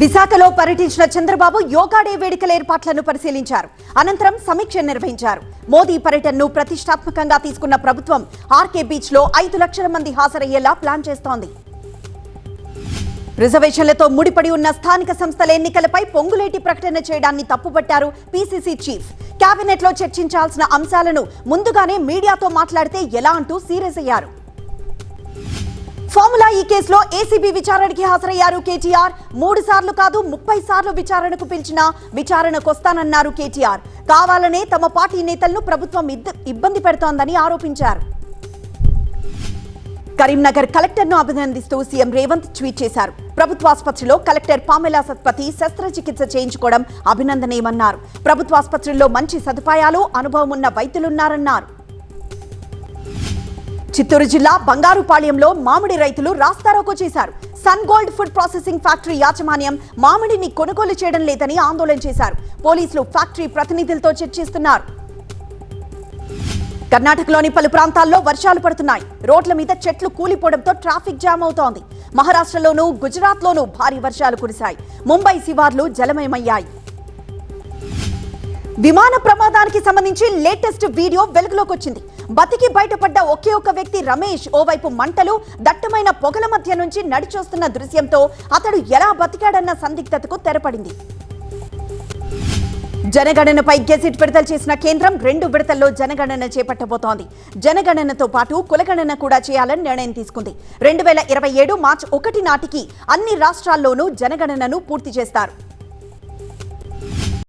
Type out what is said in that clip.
విశాఖలో పర్యటించిన చంద్రబాబు యోగా డే వేడుకల ఏర్పాట్లను పరిశీలించారు. అనంతరం సమీక్ష నిర్వహించారు. మోదీ పర్యటనను ప్రతిష్టాత్మకంగా తీసుకున్న ప్రభుత్వం ఆర్కే బీచ్ లో 5 లక్షల మంది హాజరయ్యేలా ప్లాన్ చేస్తోంది. రిజర్వేషన్లతో ముడిపడి ఉన్న స్థానిక సంస్థల ఎన్నికలపై పొంగులేటి ప్రకటన చేయడాన్ని తప్పుపట్టారు పీసీసీ చీఫ్. కేబినెట్ లో చర్చించాల్సిన అంశాలను ముందుగానే మీడియాతో మాట్లాడితే ఎలా అంటూ సీరియస్ అయ్యారు. ఫార్ములా ఈ కేసులో ఏసీబీ విచారణకి హాజరయ్యారు కేటీఆర్. 3 సార్లు కాదు 30 సార్లు విచారణకు పిలిచినా విచారణకొస్తానన్నారు కేటీఆర్. కావాలనే తమ పార్టీ నేతలను ప్రభుత్వం ఇబ్బంది పెడుతోందని ఆరోపించారు. కరీంనగర్ కలెక్టర్ను అభినందిస్తూ సీఎం రేవంత్ ట్వీట్ చేశారు. ప్రభుత్వాసుపత్రిలో కలెక్టర్ పామెలా సత్పతి శస్త్రచికిత్స చేయించుకోవడం అభినందనీయమన్నారు. ప్రభుత్వాసుపత్రుల్లో మంచి సదుపాయాలు, అనుభవం ఉన్న వైద్యులున్నారన్నారు. చిత్తూరు జిల్లా బంగారుపాళ్యంలో మామిడి రైతులు రాస్తారోకో చేశారు. Sun Gold food processing factory యాజమాన్యం మామిడిని కొనుగోలు చేయడం లేదని ఆందోళన చేశారు. పోలీసులు ఫ్యాక్టరీ ప్రతినిధులతో చర్చిస్తున్నారు. కర్ణాటకలోని పలు ప్రాంతాల్లో వర్షాలు పడుతున్నాయి. రోడ్ల మీద చెట్లు కూలిపోవడంతో ట్రాఫిక్ జామ్ అవుతోంది. మహారాష్ట్రలోనూ గుజరాత్లోనూ భారీ వర్షాలు కురిశాయి. ముంబై శివార్లు జలమయమయ్యాయి. విమాన ప్రమాదానికి సంబంధించి లేటెస్ట్ వీడియో వెలుగులోకి వచ్చింది. బతికి బయటపడ్డ ఒకే ఒక్క వ్యక్తి రమేష్ ఓవైపు మంటలు, దట్టమైన పొగల మధ్య నుంచి నడిచొస్తున్న దృశ్యంతో అతడు ఎలా బతికాడన్న సందిగ్ధతకు తెరపడింది. జనగణనపై గెజిట్ విడుదల చేసిన కేంద్రం 2 విడతల్లో జనగణన చేపట్టబోతోంది. జనగణనతో పాటు కులగణన కూడా చేయాలని నిర్ణయం తీసుకుంది. 2027 మార్చి 1 నాటికి అన్ని రాష్ట్రాల్లోనూ జనగణనను పూర్తి చేస్తారు.